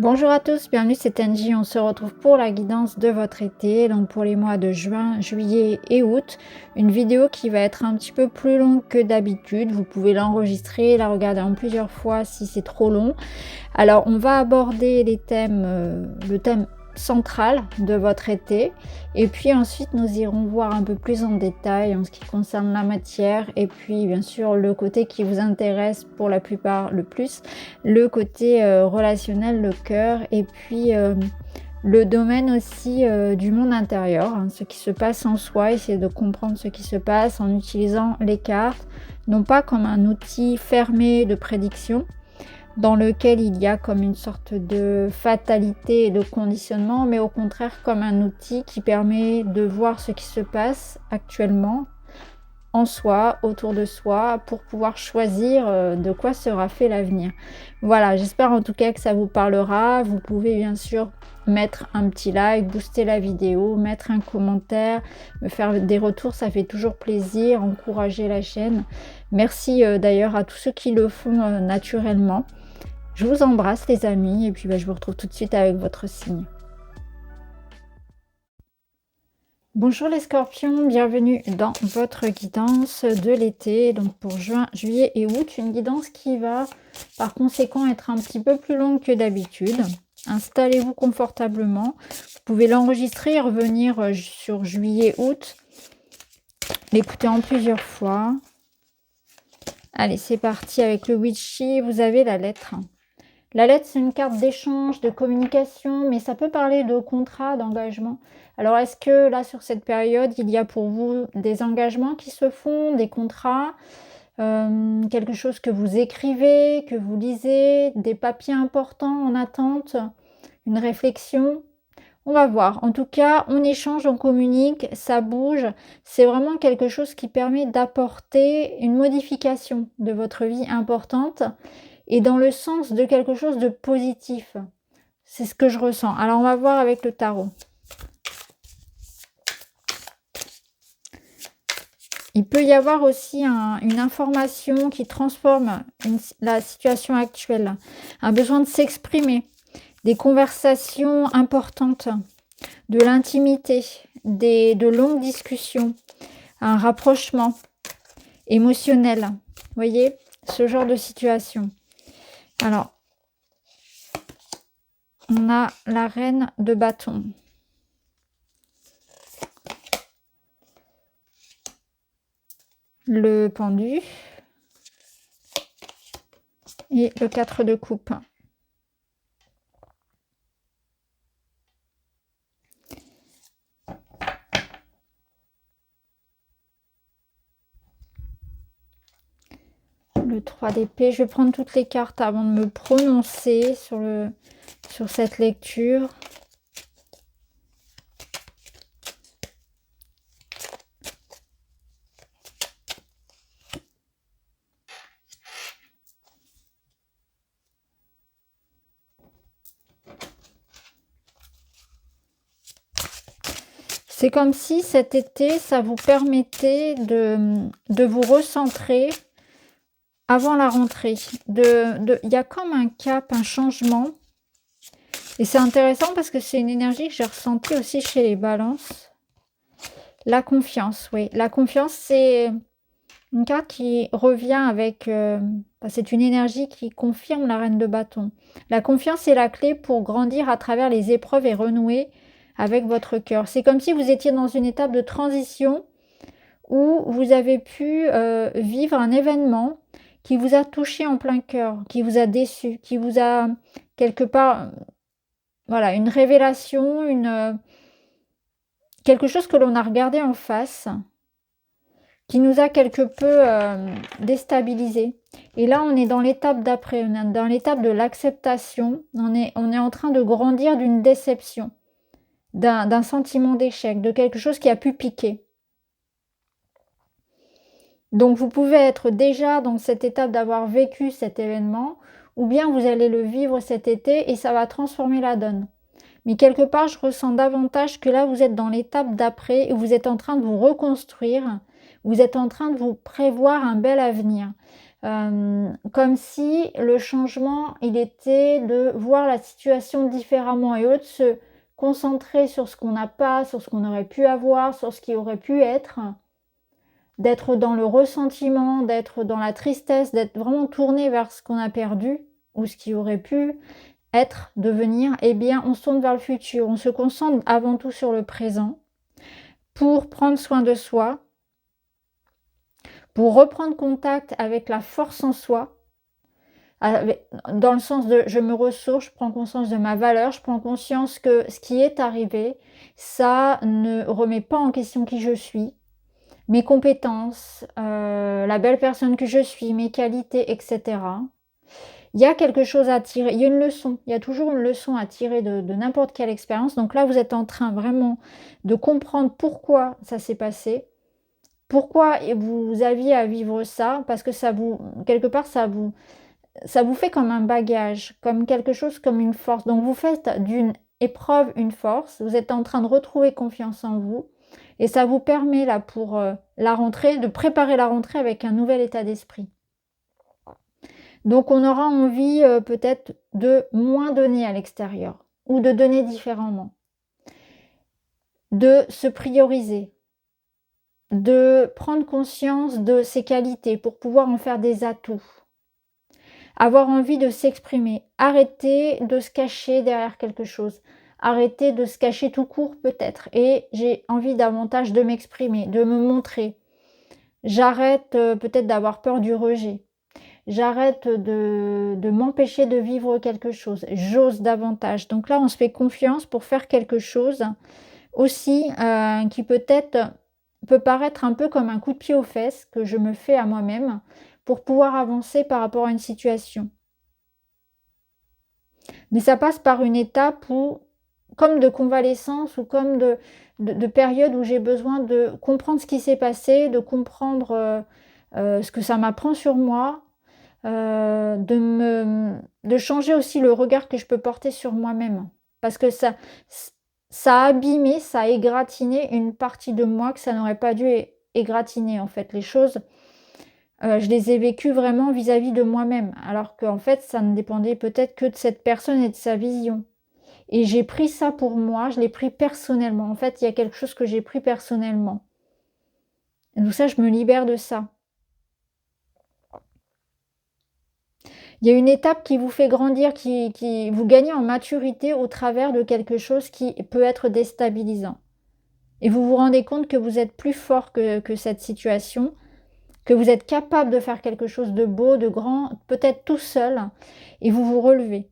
Bonjour à tous, bienvenue, c'est Angie. On se retrouve pour la guidance de votre été, donc pour les mois de juin, juillet et août. Une vidéo qui va être un petit peu plus longue que d'habitude. Vous pouvez l'enregistrer, la regarder en plusieurs fois si c'est trop long. Alors, on va aborder les thèmes, le thème central de votre été, et puis ensuite nous irons voir un peu plus en détail en ce qui concerne la matière, et puis bien sûr le côté qui vous intéresse pour la plupart le plus, le côté relationnel, le cœur, et puis le domaine aussi du monde intérieur, hein, ce qui se passe en soi, essayer de comprendre ce qui se passe en utilisant les cartes, non pas comme un outil fermé de prédiction, dans lequel il y a comme une sorte de fatalité et de conditionnement, mais au contraire comme un outil qui permet de voir ce qui se passe actuellement en soi, autour de soi, pour pouvoir choisir de quoi sera fait l'avenir. Voilà, j'espère en tout cas que ça vous parlera. Vous pouvez bien sûr mettre un petit like, booster la vidéo, mettre un commentaire, me faire des retours, ça fait toujours plaisir, encourager la chaîne. Merci d'ailleurs à tous ceux qui le font naturellement. Je vous embrasse les amis, et puis je vous retrouve tout de suite avec votre signe. Bonjour les scorpions, bienvenue dans votre guidance de l'été, donc pour juin, juillet et août. Une guidance qui va par conséquent être un petit peu plus longue que d'habitude. Installez-vous confortablement. Vous pouvez l'enregistrer et revenir sur juillet, août. L'écouter en plusieurs fois. Allez, c'est parti avec le Witchy. Vous avez la lettre. La lettre, c'est une carte d'échange, de communication, mais ça peut parler de contrat, d'engagement. Alors, est-ce que là, sur cette période, il y a pour vous des engagements qui se font, des contrats, quelque chose que vous écrivez, que vous lisez, des papiers importants en attente, une réflexion? On va voir. En tout cas, on échange, on communique, ça bouge. C'est vraiment quelque chose qui permet d'apporter une modification de votre vie importante, et dans le sens de quelque chose de positif. C'est ce que je ressens. Alors, on va voir avec le tarot. Il peut y avoir aussi une information qui transforme la situation actuelle. Un besoin de s'exprimer. Des conversations importantes. De l'intimité. De longues discussions. Un rapprochement émotionnel. Vous voyez, ce genre de situation. Alors, on a la reine de bâton. Le pendu. Et le 4 de coupe. Le 3 d'épée. Je vais prendre toutes les cartes avant de me prononcer sur cette lecture. C'est comme si cet été, ça vous permettait de vous recentrer avant la rentrée. Il y a comme un cap, un changement. Et c'est intéressant parce que c'est une énergie que j'ai ressentie aussi chez les balances. La confiance, oui. La confiance, c'est une carte qui revient avec... c'est une énergie qui confirme la reine de bâton. La confiance est la clé pour grandir à travers les épreuves et renouer avec votre cœur. C'est comme si vous étiez dans une étape de transition où vous avez pu vivre un événement qui vous a touché en plein cœur, qui vous a déçu, qui vous a quelque part... Voilà, une révélation, quelque chose que l'on a regardé en face, qui nous a quelque peu déstabilisé. Et là, on est dans l'étape d'après, on est dans l'étape de l'acceptation, on est en train de grandir d'une déception, d'un sentiment d'échec, de quelque chose qui a pu piquer. Donc, vous pouvez être déjà dans cette étape d'avoir vécu cet événement, ou bien vous allez le vivre cet été et ça va transformer la donne. Mais quelque part, je ressens davantage que là, vous êtes dans l'étape d'après et vous êtes en train de vous reconstruire. Vous êtes en train de vous prévoir un bel avenir. comme si le changement, il était de voir la situation différemment et au lieu de se concentrer sur ce qu'on n'a pas, sur ce qu'on aurait pu avoir, sur ce qui aurait pu être, d'être dans le ressentiment, d'être dans la tristesse, d'être vraiment tourné vers ce qu'on a perdu ou ce qui aurait pu être, devenir, eh bien, on se tourne vers le futur. On se concentre avant tout sur le présent pour prendre soin de soi, pour reprendre contact avec la force en soi, dans le sens de je me ressource, je prends conscience de ma valeur, je prends conscience que ce qui est arrivé, ça ne remet pas en question qui je suis, mes compétences, la belle personne que je suis, mes qualités, etc. Il y a quelque chose à tirer, il y a une leçon, il y a toujours une leçon à tirer de n'importe quelle expérience. Donc là, vous êtes en train vraiment de comprendre pourquoi ça s'est passé, pourquoi vous aviez à vivre ça, parce que ça vous, quelque part, ça vous fait comme un bagage, comme quelque chose, comme une force. Donc vous faites d'une épreuve une force, vous êtes en train de retrouver confiance en vous, et ça vous permet là pour la rentrée, de préparer la rentrée avec un nouvel état d'esprit. Donc on aura envie peut-être de moins donner à l'extérieur ou de donner différemment, de se prioriser, de prendre conscience de ses qualités pour pouvoir en faire des atouts, avoir envie de s'exprimer, arrêter de se cacher derrière quelque chose, arrêter de se cacher tout court peut-être et j'ai envie davantage de m'exprimer, de me montrer. J'arrête peut-être d'avoir peur du rejet. J'arrête de m'empêcher de vivre quelque chose. J'ose davantage. Donc là, on se fait confiance pour faire quelque chose aussi qui peut-être peut paraître un peu comme un coup de pied aux fesses que je me fais à moi-même pour pouvoir avancer par rapport à une situation. Mais ça passe par une étape où, comme de convalescence ou comme de période où j'ai besoin de comprendre ce qui s'est passé, de comprendre ce que ça m'apprend sur moi, de changer aussi le regard que je peux porter sur moi-même. Parce que ça a abîmé, ça a égratigné une partie de moi que ça n'aurait pas dû égratigner en fait. Les choses, je les ai vécues vraiment vis-à-vis de moi-même. Alors qu'en fait, ça ne dépendait peut-être que de cette personne et de sa vision. Et j'ai pris ça pour moi, je l'ai pris personnellement. En fait, il y a quelque chose que j'ai pris personnellement. Et donc ça, je me libère de ça. Il y a une étape qui vous fait grandir, qui vous gagnez en maturité au travers de quelque chose qui peut être déstabilisant. Et vous vous rendez compte que vous êtes plus fort que cette situation, que vous êtes capable de faire quelque chose de beau, de grand, peut-être tout seul, et vous vous relevez.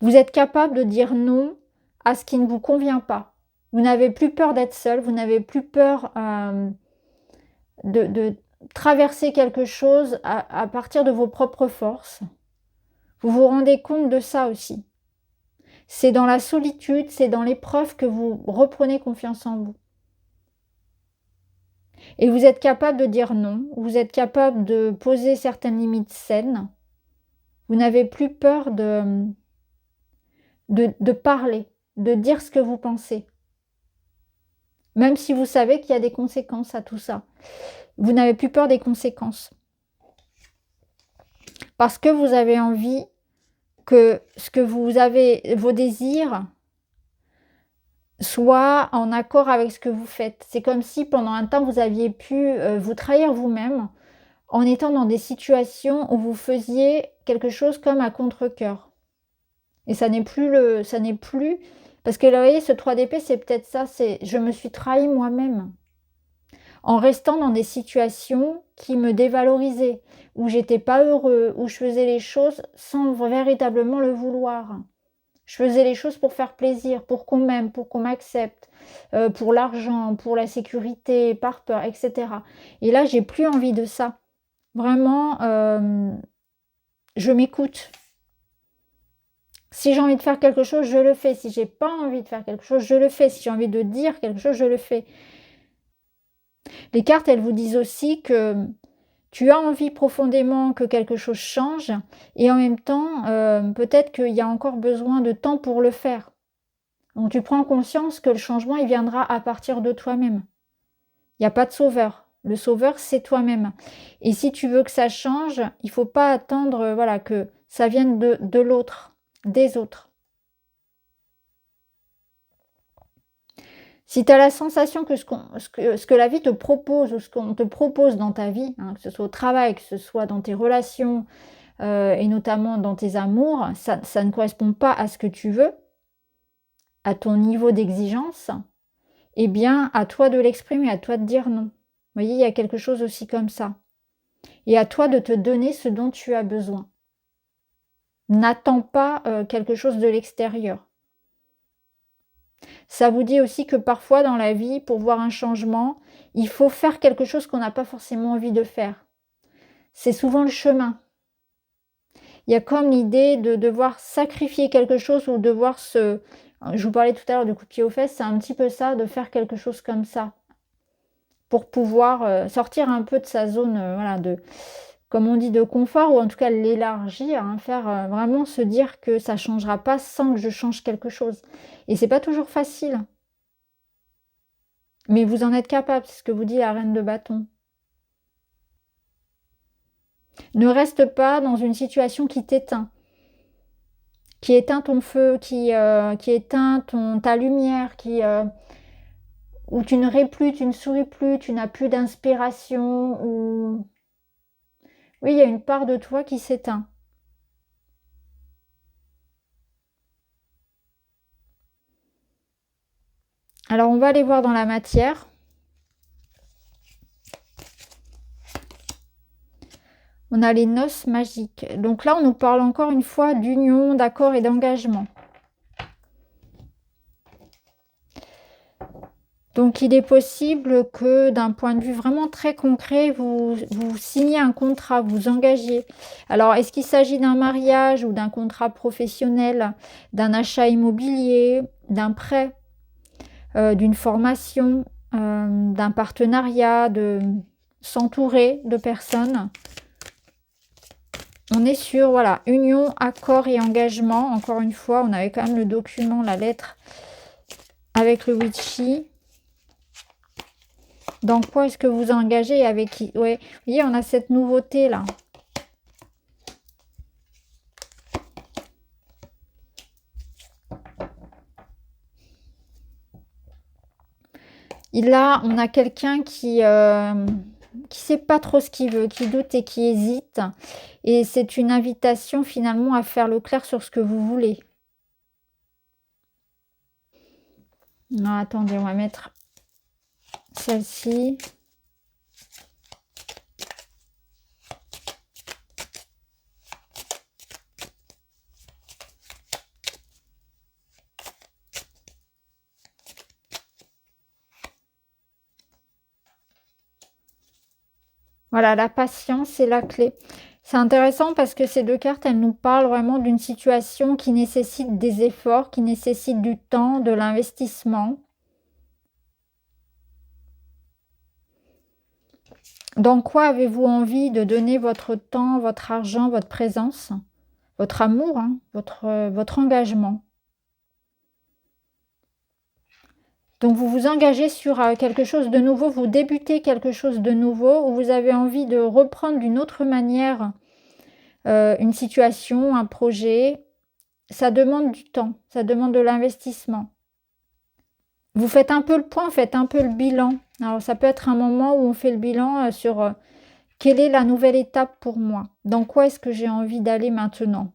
Vous êtes capable de dire non à ce qui ne vous convient pas. Vous n'avez plus peur d'être seul, vous n'avez plus peur de traverser quelque chose à partir de vos propres forces. Vous vous rendez compte de ça aussi. C'est dans la solitude, c'est dans l'épreuve que vous reprenez confiance en vous. Et vous êtes capable de dire non, vous êtes capable de poser certaines limites saines. Vous n'avez plus peur de parler, de dire ce que vous pensez. Même si vous savez qu'il y a des conséquences à tout ça. Vous n'avez plus peur des conséquences. Parce que vous avez envie que ce que vous avez, vos désirs, soient en accord avec ce que vous faites. C'est comme si pendant un temps vous aviez pu vous trahir vous-même en étant dans des situations où vous faisiez quelque chose comme à contre-cœur. Et ça n'est plus parce que là, vous voyez, ce 3 d'épée, c'est peut-être ça, c'est je me suis trahi moi-même en restant dans des situations qui me dévalorisaient, où j'étais pas heureux, où je faisais les choses sans véritablement le vouloir. Je faisais les choses pour faire plaisir, pour qu'on m'aime, pour qu'on m'accepte, pour l'argent, pour la sécurité, par peur, etc. Et là, j'ai plus envie de ça. Vraiment, je m'écoute. Si j'ai envie de faire quelque chose, je le fais. Si j'ai pas envie de faire quelque chose, je le fais. Si j'ai envie de dire quelque chose, je le fais. Les cartes, elles vous disent aussi que tu as envie profondément que quelque chose change et en même temps, peut-être qu'il y a encore besoin de temps pour le faire. Donc tu prends conscience que le changement, il viendra à partir de toi-même. Il n'y a pas de sauveur. Le sauveur, c'est toi-même. Et si tu veux que ça change, il faut pas attendre voilà, que ça vienne de l'autre, des autres. Si tu as la sensation que ce que la vie te propose ou ce qu'on te propose dans ta vie, hein, que ce soit au travail, que ce soit dans tes relations et notamment dans tes amours, ça ne correspond pas à ce que tu veux, à ton niveau d'exigence, eh bien, à toi de l'exprimer, à toi de dire non. Vous voyez, il y a quelque chose aussi comme ça. Et à toi de te donner ce dont tu as besoin. N'attends pas quelque chose de l'extérieur. Ça vous dit aussi que parfois dans la vie, pour voir un changement, il faut faire quelque chose qu'on n'a pas forcément envie de faire. C'est souvent le chemin. Il y a comme l'idée de devoir sacrifier quelque chose ou devoir se... Je vous parlais tout à l'heure du coup de pied aux fesses, c'est un petit peu ça, de faire quelque chose comme ça. Pour pouvoir sortir un peu de sa zone, voilà, comme on dit, de confort, ou en tout cas l'élargir, hein, faire vraiment se dire que ça ne changera pas sans que je change quelque chose. Et c'est pas toujours facile. Mais vous en êtes capable, c'est ce que vous dit la reine de bâton. Ne reste pas dans une situation qui t'éteint, qui éteint ton feu, qui éteint ta lumière, où tu ne ris plus, tu ne souris plus, tu n'as plus d'inspiration, ou... Oui, il y a une part de toi qui s'éteint. Alors, on va aller voir dans la matière. On a les noces magiques. Donc là, on nous parle encore une fois d'union, d'accord et d'engagement. Donc, il est possible que d'un point de vue vraiment très concret, vous signiez un contrat, vous engagez. Alors, est-ce qu'il s'agit d'un mariage ou d'un contrat professionnel, d'un achat immobilier, d'un prêt, d'une formation, d'un partenariat, de s'entourer de personnes? On est sur, voilà, union, accord et engagement. Encore une fois, on avait quand même le document, la lettre avec le witchy. Dans quoi est-ce que vous engagez et avec qui? Ouais, vous voyez, on a cette nouveauté là. Et là, on a quelqu'un qui sait pas trop ce qu'il veut, qui doute et qui hésite. Et c'est une invitation finalement à faire le clair sur ce que vous voulez. Non, attendez, on va mettre celle-ci. Voilà, la patience est la clé. C'est intéressant parce que ces deux cartes, elles nous parlent vraiment d'une situation qui nécessite des efforts, qui nécessite du temps, de l'investissement. Dans quoi avez-vous envie de donner votre temps, votre argent, votre présence, votre amour, hein, votre engagement? Donc vous vous engagez sur quelque chose de nouveau, vous débutez quelque chose de nouveau, où vous avez envie de reprendre d'une autre manière une situation, un projet. Ça demande du temps, ça demande de l'investissement. Vous faites un peu le point, faites un peu le bilan. Alors ça peut être un moment où on fait le bilan sur quelle est la nouvelle étape pour moi. Dans quoi est-ce que j'ai envie d'aller maintenant?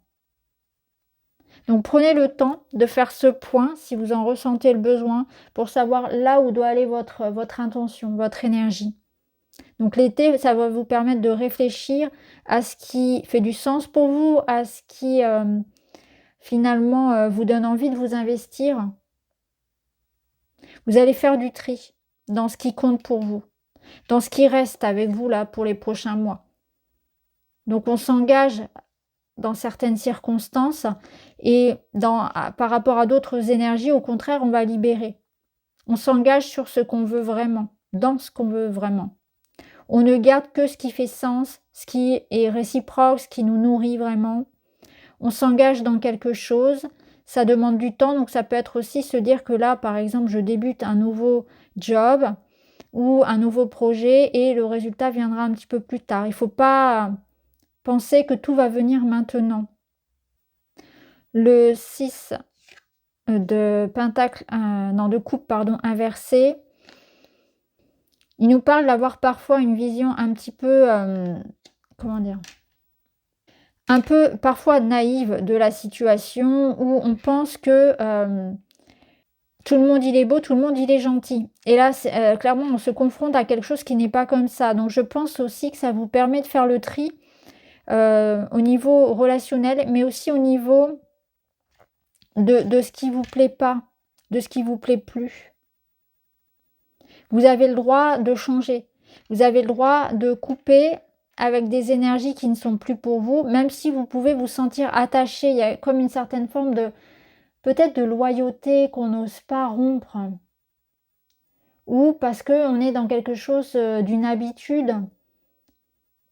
Donc prenez le temps de faire ce point si vous en ressentez le besoin pour savoir là où doit aller votre intention, votre énergie. Donc l'été, ça va vous permettre de réfléchir à ce qui fait du sens pour vous, à ce qui finalement vous donne envie de vous investir. Vous allez faire du tri dans ce qui compte pour vous, dans ce qui reste avec vous là pour les prochains mois. Donc on s'engage dans certaines circonstances et par rapport à d'autres énergies, au contraire, on va libérer. On s'engage sur ce qu'on veut vraiment, dans ce qu'on veut vraiment. On ne garde que ce qui fait sens, ce qui est réciproque, ce qui nous nourrit vraiment. On s'engage dans quelque chose, ça demande du temps, donc ça peut être aussi se dire que là, par exemple, je débute un nouveau job ou un nouveau projet et le résultat viendra un petit peu plus tard. Il ne faut pas penser que tout va venir maintenant. Le 6 de pentacle, non, de coupe, pardon, inversé, il nous parle d'avoir parfois une vision un petit peu, comment dire? Un peu parfois naïve de la situation où on pense que, tout le monde il est beau, tout le monde il est gentil. Et là, clairement, on se confronte à quelque chose qui n'est pas comme ça. Donc je pense aussi que ça vous permet de faire le tri, au niveau relationnel, mais aussi au niveau de ce qui vous plaît pas, de ce qui vous plaît plus. Vous avez le droit de changer. Vous avez le droit de couper avec des énergies qui ne sont plus pour vous, même si vous pouvez vous sentir attaché. Il y a comme une certaine forme de, peut-être de loyauté qu'on n'ose pas rompre. Ou parce qu'on est dans quelque chose d'une habitude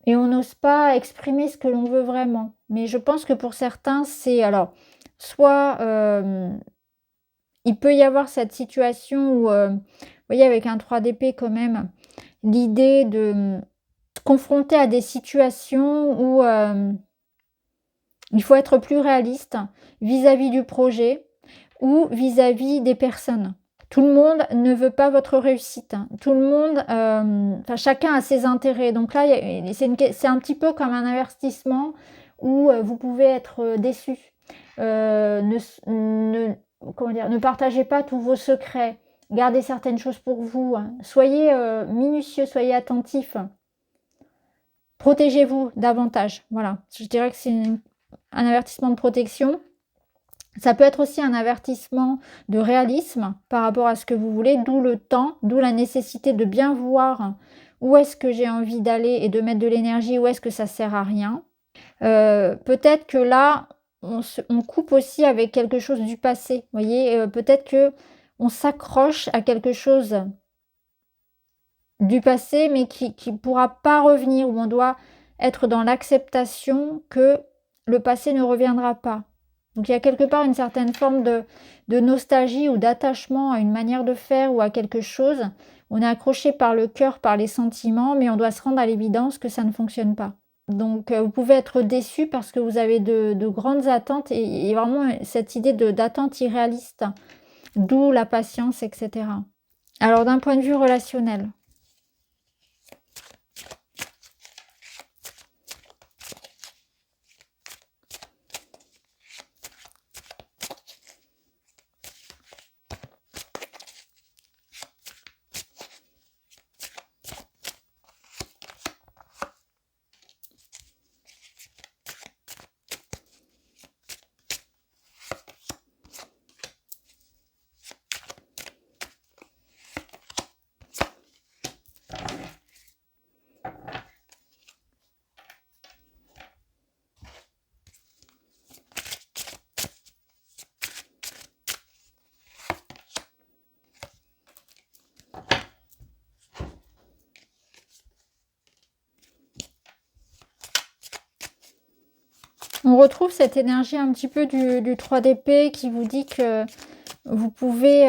et on n'ose pas exprimer ce que l'on veut vraiment. Mais je pense que pour certains, c'est alors, soit il peut y avoir cette situation où, vous voyez, avec un 3 d'épée quand même, l'idée de se confronter à des situations où il faut être plus réaliste vis-à-vis du projet ou vis-à-vis des personnes. Tout le monde ne veut pas votre réussite. Tout le monde, enfin chacun a ses intérêts. Donc là, c'est un petit peu comme un avertissement où vous pouvez être déçu. Comment dire, ne partagez pas tous vos secrets. Gardez certaines choses pour vous. Soyez minutieux, soyez attentifs. Protégez-vous davantage. Voilà, je dirais que c'est un avertissement de protection. Ça peut être aussi un avertissement de réalisme par rapport à ce que vous voulez, d'où le temps, d'où la nécessité de bien voir où est-ce que j'ai envie d'aller et de mettre de l'énergie, où est-ce que ça sert à rien. Peut-être que là, on coupe aussi avec quelque chose du passé. Vous voyez, peut-être que on s'accroche à quelque chose du passé, mais qui ne pourra pas revenir, où on doit être dans l'acceptation que le passé ne reviendra pas. Donc il y a quelque part une certaine forme de nostalgie ou d'attachement à une manière de faire ou à quelque chose. On est accroché par le cœur, par les sentiments, mais on doit se rendre à l'évidence que ça ne fonctionne pas. Donc vous pouvez être déçu parce que vous avez de grandes attentes et vraiment cette idée d'attente irréaliste, d'où la patience, etc. Alors d'un point de vue relationnel, on retrouve cette énergie un petit peu du 3 d'épée qui vous dit que vous pouvez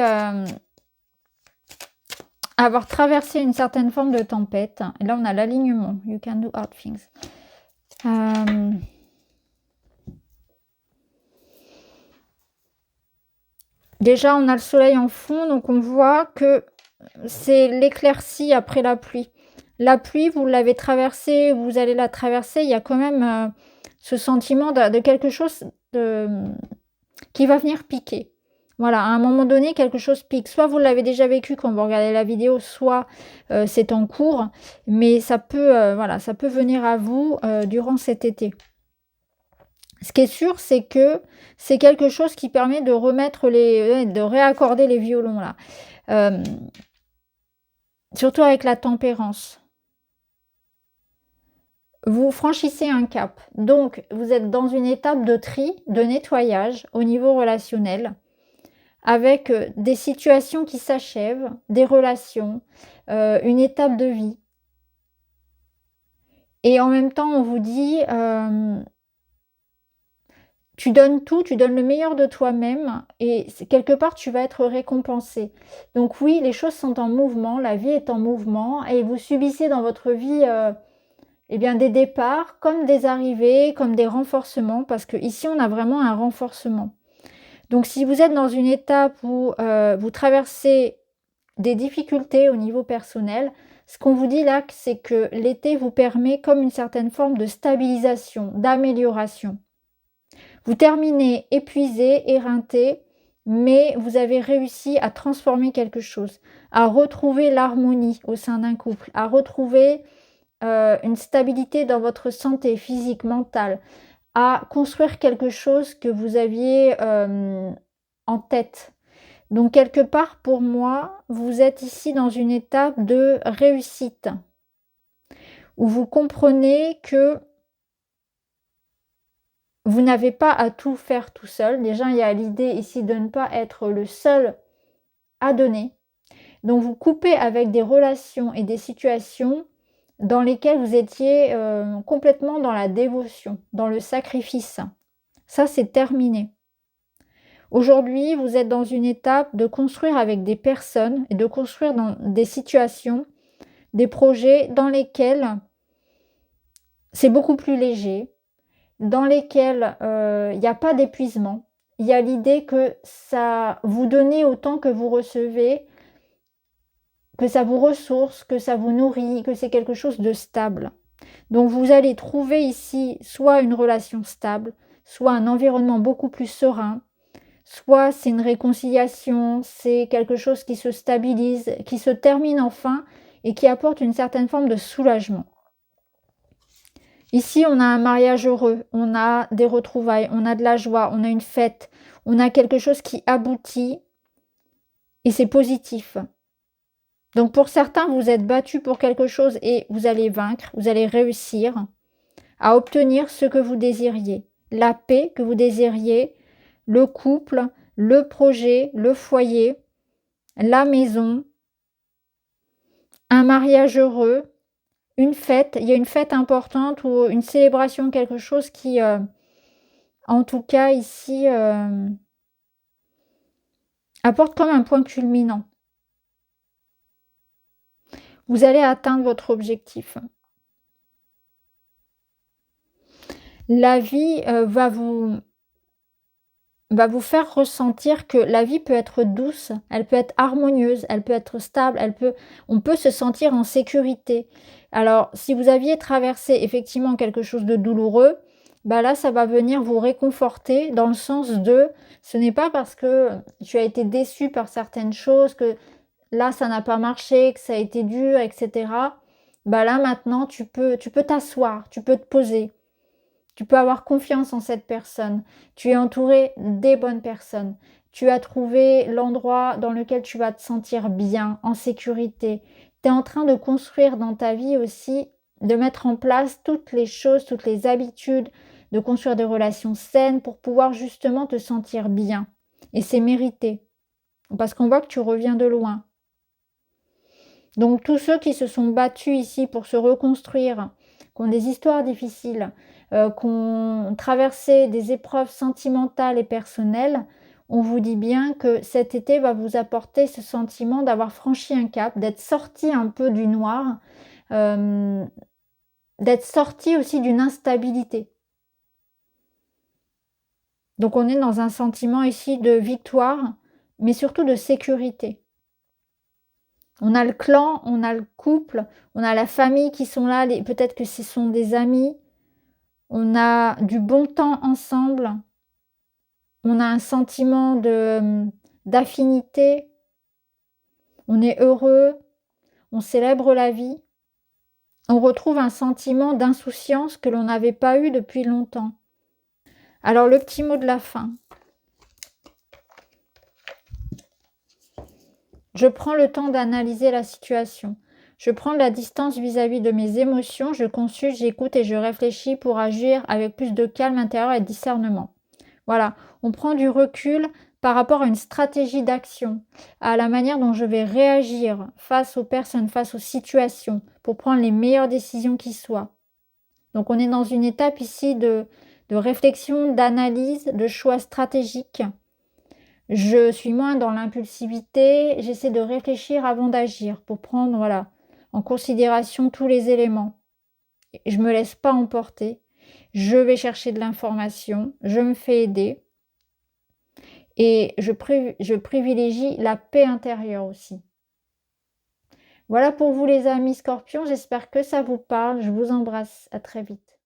avoir traversé une certaine forme de tempête. Et là, on a l'alignement. You can do hard things. Déjà, on a le soleil en fond, donc on voit que c'est l'éclaircie après la pluie. La pluie, vous l'avez traversée, vous allez la traverser. Il y a quand même ce sentiment de quelque chose qui va venir piquer. Voilà, à un moment donné, quelque chose pique. Soit vous l'avez déjà vécu quand vous regardez la vidéo, soit c'est en cours. Mais ça peut, voilà, ça peut venir à vous durant cet été. Ce qui est sûr, c'est que c'est quelque chose qui permet de remettre de réaccorder les violons là. Surtout avec la tempérance. Vous franchissez un cap. Donc, vous êtes dans une étape de tri, de nettoyage au niveau relationnel, avec des situations qui s'achèvent, des relations, une étape de vie. Et en même temps, on vous dit, tu donnes tout, tu donnes le meilleur de toi-même et quelque part, tu vas être récompensé. Donc oui, les choses sont en mouvement, la vie est en mouvement et vous subissez dans votre vie eh bien, des départs, comme des arrivées, comme des renforcements, parce que ici on a vraiment un renforcement. Donc si vous êtes dans une étape où vous traversez des difficultés au niveau personnel, ce qu'on vous dit là, c'est que l'été vous permet comme une certaine forme de stabilisation, d'amélioration. Vous terminez épuisé, éreinté, mais vous avez réussi à transformer quelque chose, à retrouver l'harmonie au sein d'un couple, à retrouver une stabilité dans votre santé physique, mentale, à construire quelque chose que vous aviez en tête. Donc quelque part, pour moi, vous êtes ici dans une étape de réussite, où vous comprenez que vous n'avez pas à tout faire tout seul. Déjà, il y a l'idée ici de ne pas être le seul à donner. Donc vous coupez avec des relations et des situations dans lesquelles vous étiez complètement dans la dévotion, dans le sacrifice. Ça, c'est terminé. Aujourd'hui, vous êtes dans une étape de construire avec des personnes et de construire dans des situations, des projets dans lesquels c'est beaucoup plus léger, dans lesquels il n'y a pas d'épuisement. Il y a l'idée que ça vous donnez autant que vous recevez, que ça vous ressource, que ça vous nourrit, que c'est quelque chose de stable. Donc vous allez trouver ici soit une relation stable, soit un environnement beaucoup plus serein, soit c'est une réconciliation, c'est quelque chose qui se stabilise, qui se termine enfin et qui apporte une certaine forme de soulagement. Ici, on a un mariage heureux, on a des retrouvailles, on a de la joie, on a une fête, on a quelque chose qui aboutit et c'est positif. Donc pour certains, vous êtes battus pour quelque chose et vous allez vaincre, vous allez réussir à obtenir ce que vous désiriez, la paix que vous désiriez, le couple, le projet, le foyer, la maison, un mariage heureux, une fête. Il y a une fête importante ou une célébration, quelque chose qui, en tout cas ici, apporte comme un point culminant. Vous allez atteindre votre objectif. La vie va vous faire ressentir que la vie peut être douce, elle peut être harmonieuse, elle peut être stable, on peut se sentir en sécurité. Alors, si vous aviez traversé effectivement quelque chose de douloureux, bah là, ça va venir vous réconforter dans le sens de, ce n'est pas parce que tu as été déçu par certaines choses, que là, ça n'a pas marché, que ça a été dur, etc. Bah là, maintenant, tu peux t'asseoir, tu peux te poser. Tu peux avoir confiance en cette personne. Tu es entouré des bonnes personnes. Tu as trouvé l'endroit dans lequel tu vas te sentir bien, en sécurité. Tu es en train de construire dans ta vie aussi, de mettre en place toutes les choses, toutes les habitudes, de construire des relations saines pour pouvoir justement te sentir bien. Et c'est mérité. Parce qu'on voit que tu reviens de loin. Donc tous ceux qui se sont battus ici pour se reconstruire, qui ont des histoires difficiles, qui ont traversé des épreuves sentimentales et personnelles, on vous dit bien que cet été va vous apporter ce sentiment d'avoir franchi un cap, d'être sorti un peu du noir, d'être sorti aussi d'une instabilité. Donc on est dans un sentiment ici de victoire, mais surtout de sécurité. On a le clan, on a le couple, on a la famille qui sont là, peut-être que ce sont des amis. On a du bon temps ensemble. On a un sentiment d'affinité. On est heureux. On célèbre la vie. On retrouve un sentiment d'insouciance que l'on n'avait pas eu depuis longtemps. Alors le petit mot de la fin. Je prends le temps d'analyser la situation. Je prends de la distance vis-à-vis de mes émotions. Je consulte, j'écoute et je réfléchis pour agir avec plus de calme intérieur et de discernement. Voilà, on prend du recul par rapport à une stratégie d'action, à la manière dont je vais réagir face aux personnes, face aux situations, pour prendre les meilleures décisions qui soient. Donc on est dans une étape ici de de réflexion, d'analyse, de choix stratégiques. Je suis moins dans l'impulsivité, j'essaie de réfléchir avant d'agir pour prendre voilà, en considération tous les éléments. Je ne me laisse pas emporter, je vais chercher de l'information, je me fais aider et je privilégie la paix intérieure aussi. Voilà pour vous les amis Scorpions, j'espère que ça vous parle, je vous embrasse, à très vite.